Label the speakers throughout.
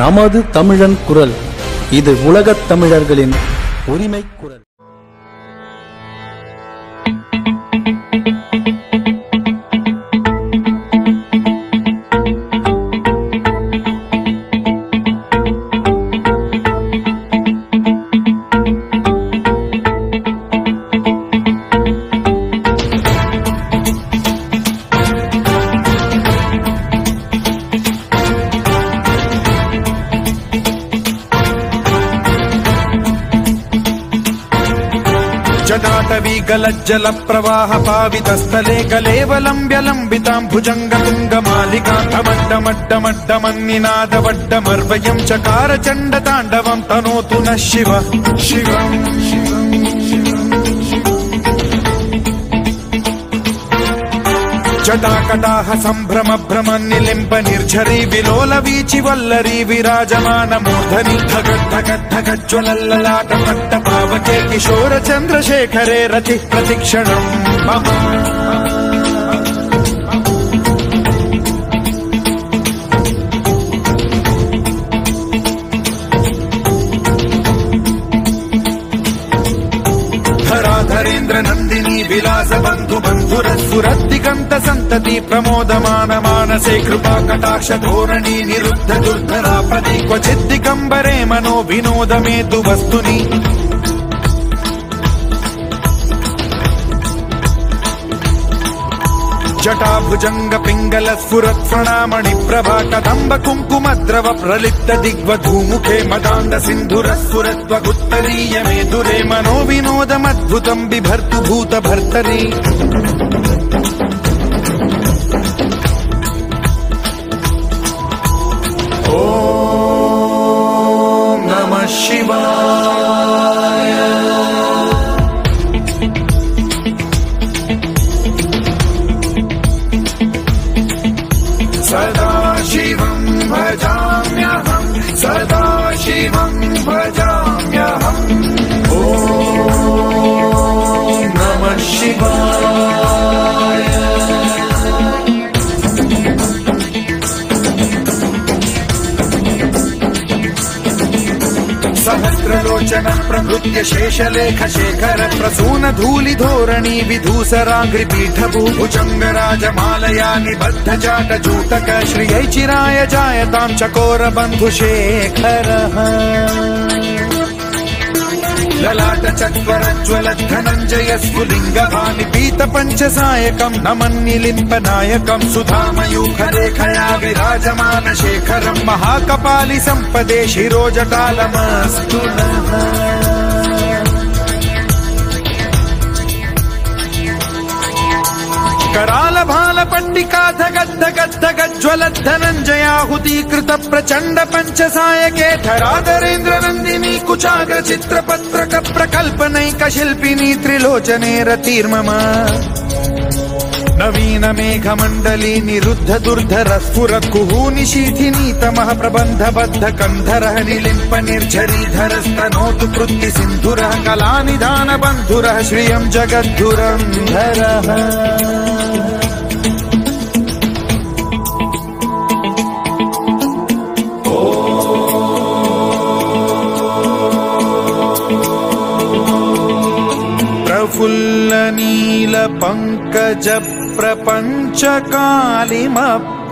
Speaker 1: நமது தமிழன் குரல். இது உலகத் தமிழர்களின் உரிமை குரல்.
Speaker 2: जटाटवी गलज्जल प्रवाह पावितस्थले कलेवलम्ब्यलम्बितां भुजङ्गतुङ्गमालिकान्तमड्डमड्डमड्डमन्निनादवड्डमर्वयं चकार चण्डताण्डवं तनोतु नः शिव शिवम् जटाकटाह सम्भ्रम भ्रम निलिम्ब निर्झरी विलोल वीचि वल्लरी विराजमान मूर्धनि धगद्धगद्धगज्ज्वलल्ललाट पट्ट पावके किशोर चन्द्रशेखरे रति प्रतिक्षणम् मम धराधरेन्द्र नन्दिनी विलास बन्धु बन्धुरस्फुरद्दिगन्त सन्तति प्रमोदमान मानसे कृपा कटाक्ष धोरणी निरुद्ध दुर्धरापदि क्वचिद्दिगम्बरे मनो विनोद मेतु वस्तुनि जटाभुजंग पिंगल स्फुरत् प्रणामणि प्रभा कदम्ब कुङ्कुमद्रव प्रलिप्त दिग्वधूमुखे मदान्द सिन्धुर स्फुरत्वगुत्तरीय मेधुरे मनो विनोदमद्भुतं बिभर्तु भूत भर्तरि ॐ नमः शिवाय सदा शिवं भजाम्यहं सदा शिवं भजाम्यहम् ॐ नमः शिवाय सहस्रलोचन प्रभृत्य शेषलेख शेखर प्रसून धूलि धोरणी विधूसराङ्घ्रिपीठ भुजङ्गराजमालया निबद्ध जाट जूटक श्रियै चिराय जायतां चकोर बन्धुशेखरः ललाट चत्वरज्ज्वल धनञ्जय स्फुलिङ्गभानि पीत पञ्चसायकं नमन्निलिम्ब नायकं सुधामयूखरेखया विराजमान शेखरं महाकपालि सम्पदे शिरोजटालमस्तु नः कराल भाल पट्टिका धगद्धगद्धगज्ज्वल धनञ्जयाहुतीकृत प्रचण्ड पञ्चसायके धराधरेन्द्र नन्दिनी कुचाग्र चित्रपत्रक प्रकल्पनैक शिल्पिनी त्रिलोचने रतिर्मम नवीन मेघमण्डली निरुद्ध दुर्धर स्फुर कुहूनि शीथिनी तमः प्रबन्ध बद्ध कन्धरः निलिम्प निर्झरीधरस्तनोतु कृत्ति सिन्धुरः कलानिधान बन्धुरः श्रियं जगद्धुरन्धरः प्रफुल्ल नील पंकज प्रपंच कालिम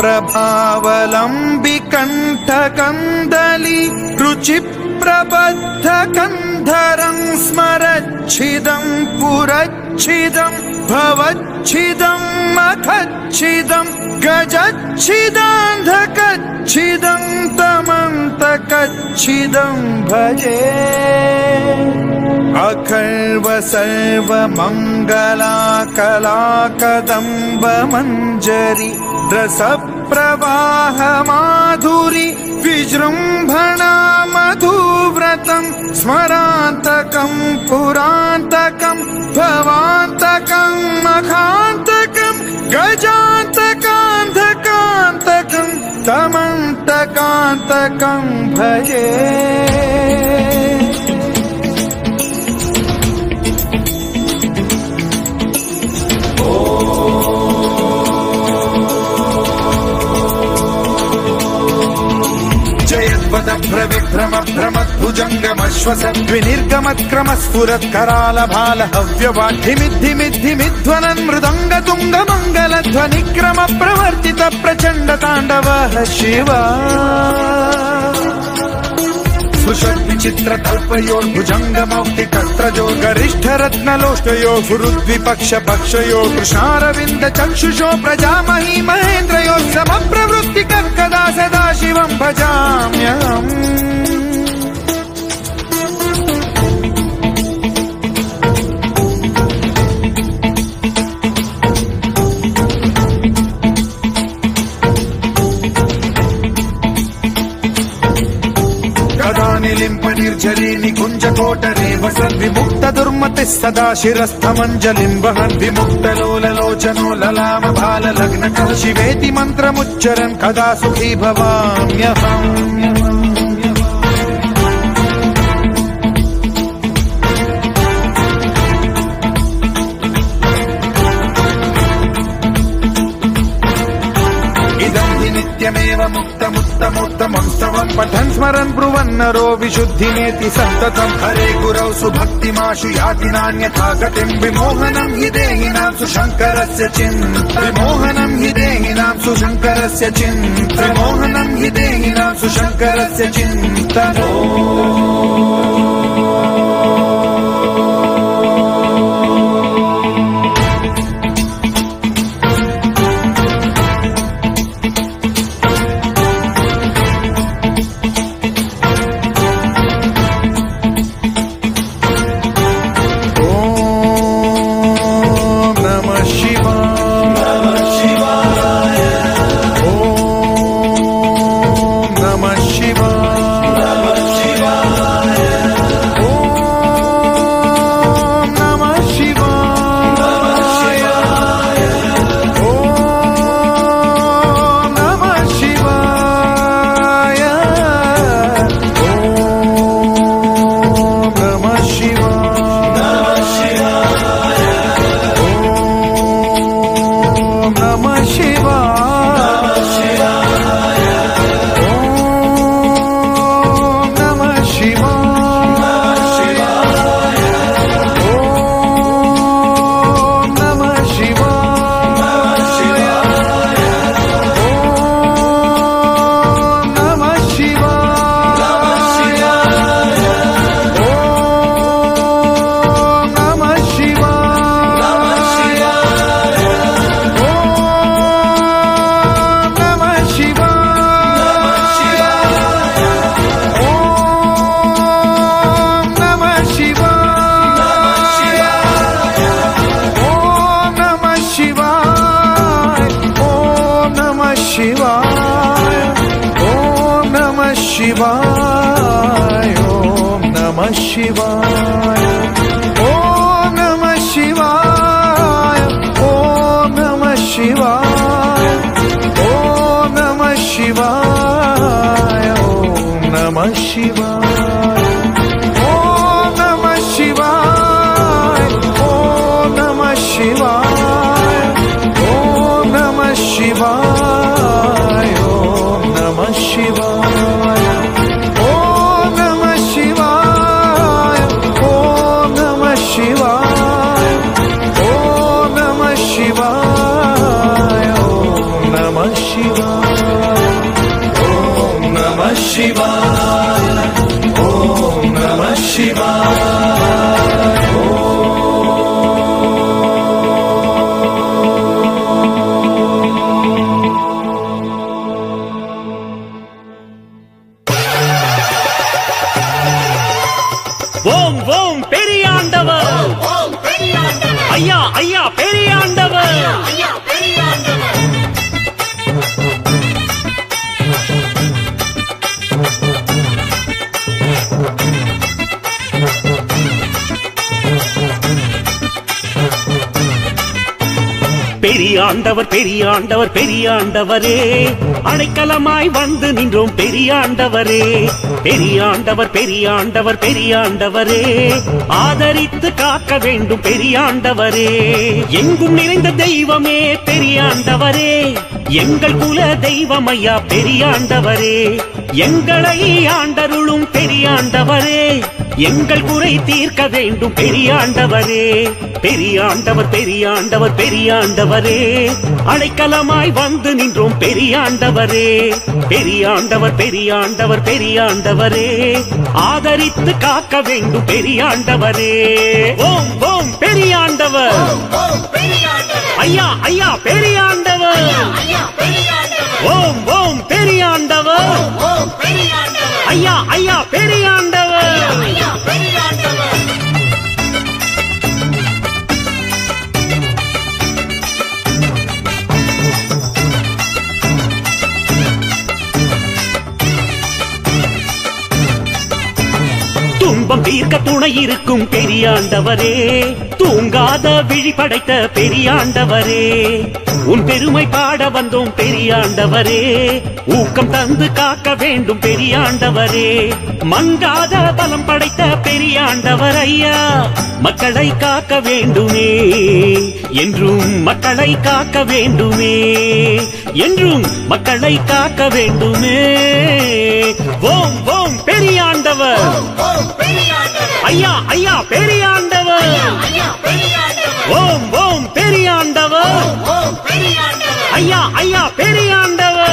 Speaker 2: प्रभावलंबि कंठ कंदली रुचि प्रबद्ध कंधरं स्मरच्छिदं पुरच्छिदं भवच्छिदं मखच्छिदं गजच्छिदान्धकच्छिदं तमन्तकच्छिदं भजे अखर्व सर्व मंगला कला कदम्ब मंजरी रस प्रवाह माधुरी विजृंभणा मधुव्रतं स्मरान्तकं पुरान्तकं भवान्तकं मखान्तकं गजान्तकान्धकान्तकं तमन्तकान्तकं भजे विश्वसद्विनिर्गमक्रमस्फुरत्करालभाल हव्यवाढ्यमिद्धिमिद्धिमिध्वनन् मृदङ्गतुङ्गमङ्गलध्वनिक्रम प्रवर्तित प्रचण्ड ताण्डवः शिवा सुषट्विचित्रतल्पयोर्भुजङ्गमौक्तिकत्रजो गरिष्ठरत्नलोष्टयो गुरुद्विपक्षपक्षयो कृष्णारविन्द चक्षुषो प्रजामही महेन्द्रयो समप्रवृत्तिकः कदा सदा शिवं भजाम्यहम् निलिम्प निर्झरी निकुञ्जकोटरे वसन् विमुक्त दुर्मतिः सदा शिरस्थमञ्जलिं वहन् विमुक्तलोललोचनो ललाम भाल लग्नकः शिवेति मन्त्रमुच्चरन् कदा सुखी भवाम्यहम् नित्यमेव मुक्तमुत्तमोत्तमं स्तवं पठन् स्मरन् ब्रुवन्नरो विशुद्धिमेति सन्ततं हरे गुरौ सुभक्तिमाशु याति नान्यथा गतिं विमोहनं हि देहिनां सुशङ्करस्य चिन्ता विमोहनं हि देहिनां सुशङ्करस्य चिन्ता विमोहनं हि देहिनां सुशङ्करस्य चिन्ता
Speaker 3: பெரியாண்டவர் பெரியாண்டவர் பெரியாண்டவரே அடைக்கலமாய் வந்து நின்றோம் பெரியாண்டவரே பெரியாண்டவர் பெரியாண்டவர் பெரியாண்டவரே ஆதரித்து காக்க வேண்டும் பெரியாண்டவரே எங்கும் நிறைந்த தெய்வமே பெரியாண்டவரே எங்கள் குல தெய்வம் ஐயா பெரியாண்டவரே எங்களை ஆண்டருளும் பெரியாண்டவரே, எங்கள் குறை தீர்க்க வேண்டும் பெரியாண்டவரே. பெரியாண்டவர் பெரியாண்டவர் பெரியாண்டவரே, அடைக்கலமாய் வந்து நின்றோம் பெரியாண்டவரே. பெரியாண்டவர் பெரியாண்டவர் பெரியாண்டவரே, ஆதரித்து காக்க வேண்டும் பெரியாண்டவரே. ஓம் ஓம் பெரியாண்டவர், ஐயா ஐயா பெரியாண்டவர். ஓம் ஓம் பெரியாண்டவர், ஐயா ஐயா பெரியாண்டவர். துன்பம் தீர்க்க துணை இருக்கும் பெரியாண்டவரே, தூங்காத விழி படைத்த பெரியாண்டவரே. உன் பெருமை பாட வந்தோம் பெரியாண்டவரே, ஊக்கம் தந்து காக்க வேண்டும் பெரியாண்டவரே. மங்காத பலம் படைத்த பெரியாண்டவர் ஐயா, மக்களை காக்க வேண்டுமே என்றும், மக்களை காக்க வேண்டுமே என்றும், மக்களை காக்க வேண்டுமே. ஓம் ஓம் பெரியாண்டவர், ஐயா ஐயா பெரியாண்டவர். ஓம் ஓம் பெரியாண்டவர், ஐயா ஐயா பெரியாண்டவர்.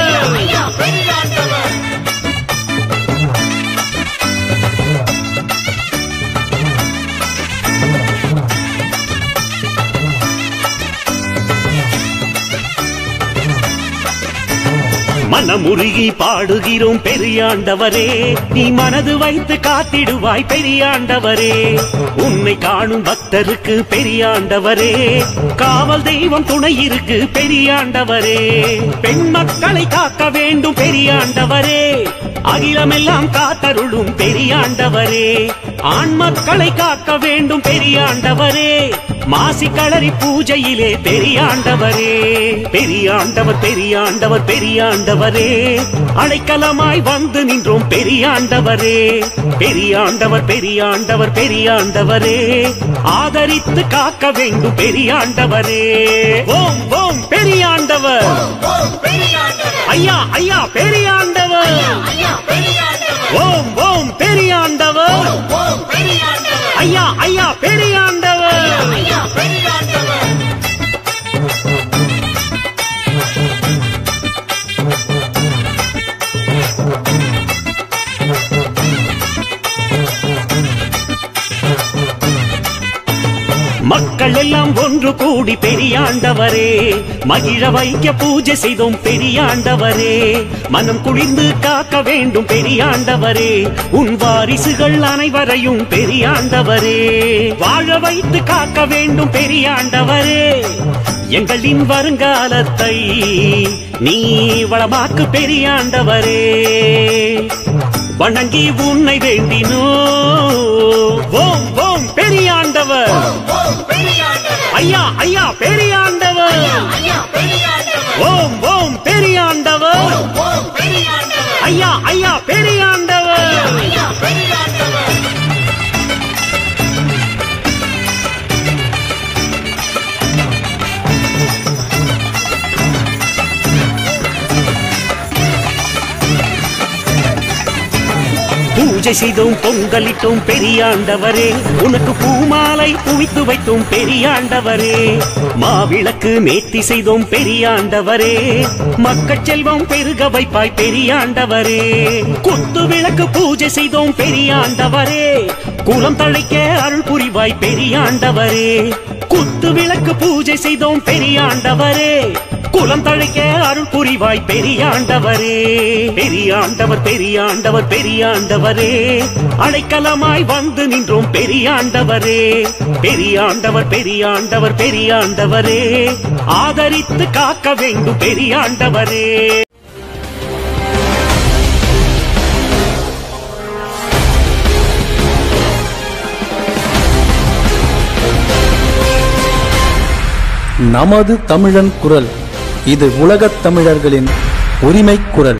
Speaker 3: மனமுருகி பாடுகிறோம் பெரியாண்டவரே, நீ மனது வைத்து காத்திடுவாய் பெரியாண்டவரே. உன்னை காணும் பக்தருக்கு பெரியாண்டவரே, காவல் தெய்வம் துணை இருக்கு பெரியாண்டவரே. பெண் மக்களை காக்க வேண்டும் பெரியாண்டவரே, அகிலமெல்லாம் காத்தருளும் பெரியாண்டவரே. ஆண் மக்களை காக்க வேண்டும் பெரியாண்டவரே, மாசி களரி பூஜையிலே பெரியாண்டவரே. பெரியாண்டவர் பெரியாண்டவர் பெரியாண்டவரே, அடைக்கலமாய் வந்து நின்றோம் பெரியாண்டவரே. பெரியாண்டவர் பெரியாண்டவர் பெரியாண்டவரே, ஆதரித்து காக்க வேண்டும் பெரியாண்டவரே. ஓம் ஓம் பெரியாண்டவர், ஐயா ஐயா பெரியாண்டவர். ஓம் ஓம் பெரியாண்டவர், ஐயா ஐயா பெரியாண்டவர். மக்கள் எல்லாம் ஒன்று கூடி பெரியாண்டவரே, மகிழ வைக்க பூஜை செய்தோம் பெரியாண்டவரே. மனம் குளிர்ந்து காக்க வேண்டும் பெரியாண்டவரே, உன் வாரிசுகள் அனைவரையும் பெரியாண்டவரே. வாழ வைத்து காக்க வேண்டும் பெரியாண்டவரே, எங்களின் வருங்காலத்தை நீ வளமாக்கு பெரியாண்டவரே. வணங்கி உன்னை வேண்டினோ. ஓம் ஓம் பெரியாண்டவர், ஐயா ஐயா பெரியாண்டவர். ஓம் ஓம் பெரியாண்டவர், ஐயா ஐயா பெரியாண்டவர். பூஜை செய்தோம் பொங்கலிட்டோம் பெரியாண்டவரே, உனக்கு பூமாலை குவித்து வைத்தோம் பெரியாண்டவரே. மாவிளக்கு நேர்த்தி செய்தோம் பெரியாண்டவரே, மக்கள் செல்வம் பெருக வைப்பாய் பெரியாண்டவரே. குத்து விளக்கு பூஜை செய்தோம் பெரியாண்டவரே, குலம் தழைக்க அருள் புரிவாய் பெரியாண்டவரே. குத்து விளக்கு பூஜை செய்தோம் பெரியாண்டவரே, குலம் தழைக்க அருள் புரிவாய் பெரியாண்டவரே. பெரியாண்டவர் பெரியாண்டவர் பெரியாண்டவரே, அடைக்கலமாய் வந்து நின்றோம் பெரியாண்டவரே. பெரியாண்டவர் பெரியாண்டவர் பெரியாண்டவரே, ஆதரித்து காக்க வேண்டும் பெரியாண்டவரே.
Speaker 1: நமது தமிழன் குரல், இது உலகத் தமிழர்களின் உரிமை குரல்.